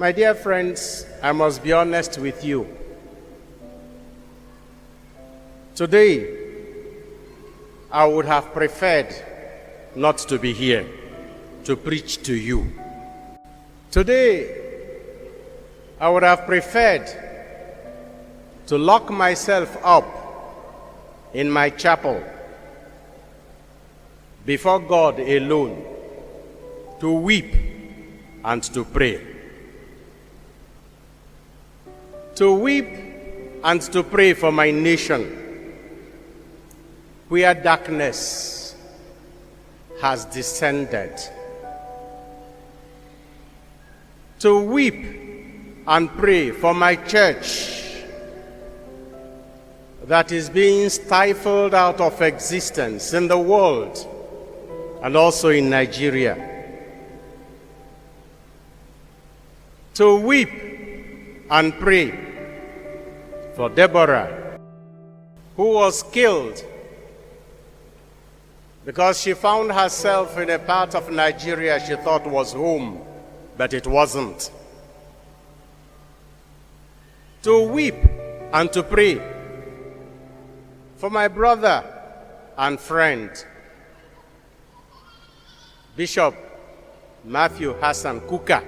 My dear friends, I must be honest with you. Today, I would have preferred not to be here to preach to you. Today, I would have preferred to lock myself up in my chapel before God alone, to weep and to pray. To weep and to pray for my nation, where darkness has descended. To weep and pray for my church that is being stifled out of existence in the world and also in Nigeria. To weep and pray for Deborah, who was killed because she found herself in a part of Nigeria she thought was home, but it wasn't. To weep and to pray for my brother and friend, Bishop Matthew Hassan Kuka,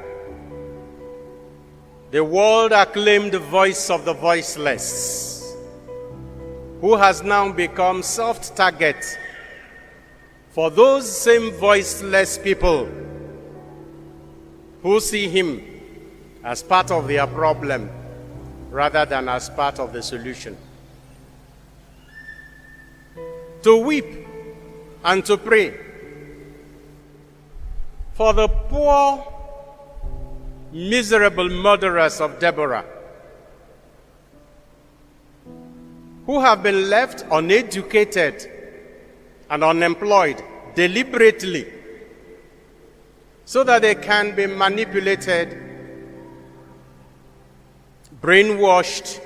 the world-acclaimed voice of the voiceless, who has now become soft target for those same voiceless people who see him as part of their problem rather than as part of the solution. To weep and to pray for the poor, miserable murderers of Deborah, who have been left uneducated and unemployed deliberately so that they can be manipulated, brainwashed,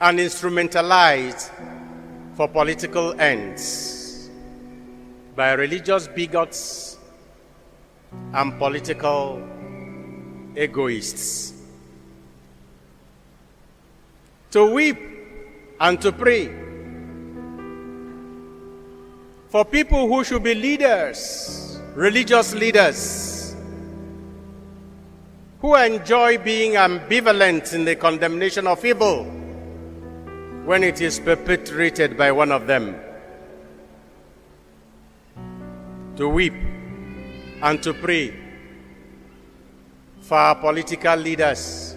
and instrumentalized for political ends by religious bigots and political egoists. To weep and to pray for people who should be leaders, religious leaders, who enjoy being ambivalent in the condemnation of evil when it is perpetrated by one of them. To weep and to pray for our political leaders,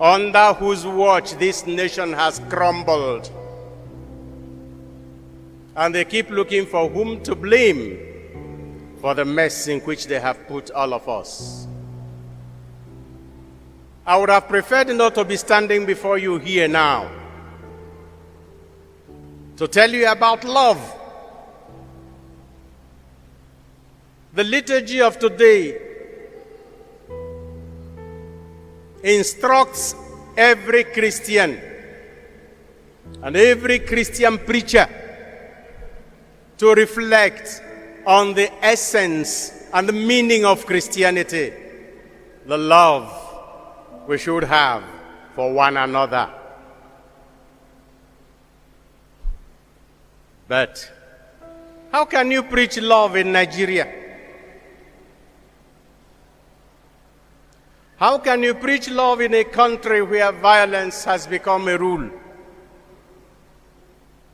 under whose watch this nation has crumbled, and they keep looking for whom to blame for the mess in which they have put all of us. I would have preferred not to be standing before you here now to tell you about love. The liturgy of today instructs every Christian and every Christian preacher to reflect on the essence and the meaning of Christianity, the love we should have for one another. But how can you preach love in Nigeria? How can you preach love in a country where violence has become a rule,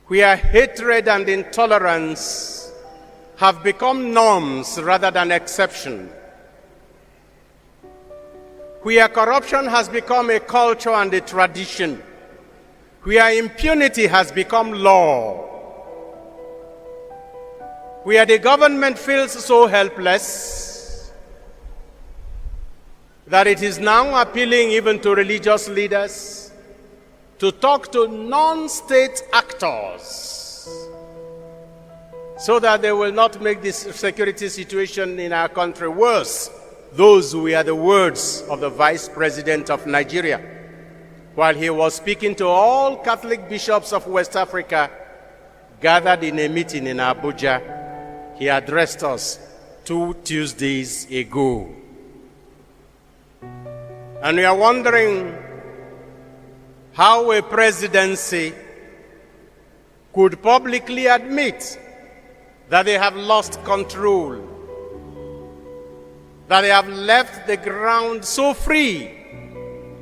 where hatred and intolerance have become norms rather than exception, where corruption has become a culture and a tradition, where impunity has become law, where the government feels so helpless that it is now appealing even to religious leaders to talk to non-state actors so that they will not make this security situation in our country worse. Those were the words of the Vice President of Nigeria while he was speaking to all Catholic bishops of West Africa gathered in a meeting in Abuja. He addressed us 2 Tuesdays ago. And we are wondering how a presidency could publicly admit that they have lost control, that they have left the ground so free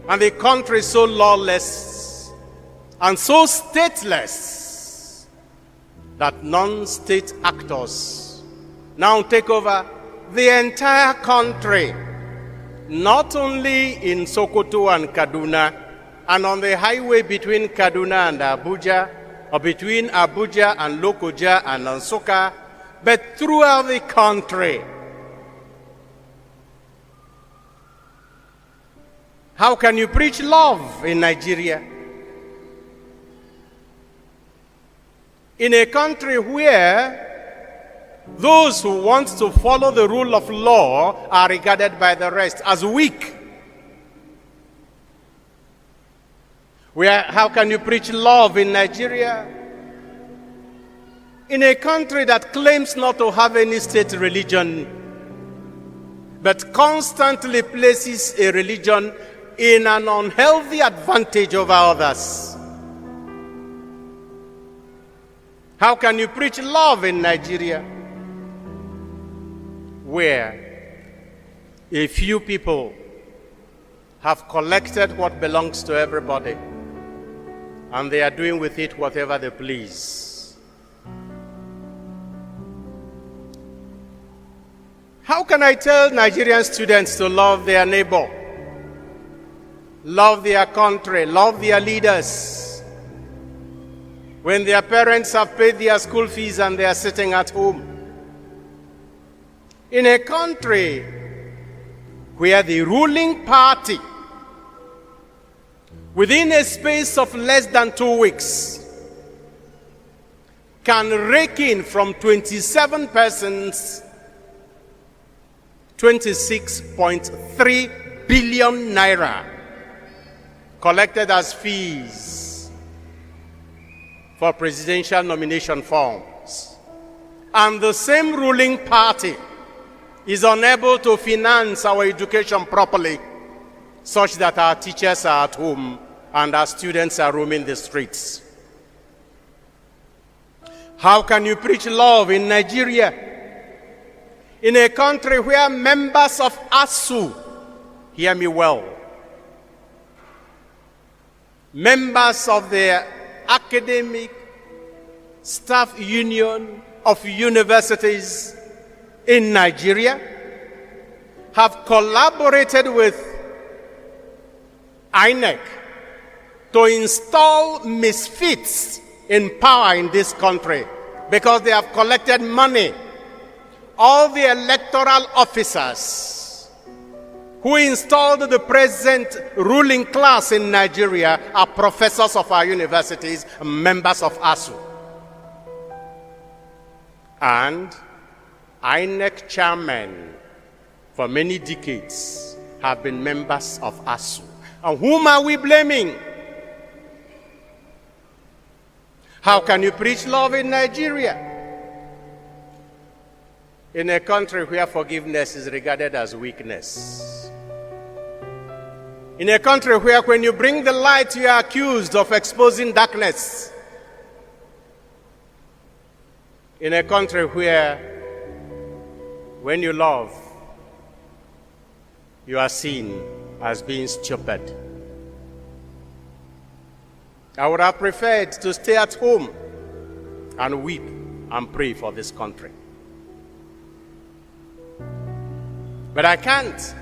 and the country so lawless and so stateless that non-state actors now take over the entire country, not only in Sokoto and Kaduna and on the highway between Kaduna and Abuja, or between Abuja and Lokoja and Nsukka, but throughout the country. How can you preach love in Nigeria? In a country where those who want to follow the rule of law are regarded by the rest as weak. How can you preach love in Nigeria? In a country that claims not to have any state religion, but constantly places a religion in an unhealthy advantage over others. How can you preach love in Nigeria, where a few people have collected what belongs to everybody, and they are doing with it whatever they please? How can I tell Nigerian students to love their neighbor, love their country, love their leaders, when their parents have paid their school fees and they are sitting at home? In a country where the ruling party, within a space of less than 2 weeks, can rake in from 27 persons 26.3 billion naira collected as fees for presidential nomination forms. And the same ruling party is unable to finance our education properly, such that our teachers are at home and our students are roaming the streets. How can you preach love in Nigeria, in a country where members of ASU, hear me well, members of the Academic Staff Union of Universities in Nigeria have collaborated with INEC to install misfits in power in this country because they have collected money? All the electoral officers who installed the present ruling class in Nigeria are professors of our universities, members of ASU. And INEC chairmen for many decades have been members of ASU. And whom are we blaming? How can you preach love in Nigeria, in a country where forgiveness is regarded as weakness? In a country where when you bring the light, you are accused of exposing darkness? In a country where when you love, you are seen as being stupid? I would have preferred to stay at home and weep and pray for this country. But I can't.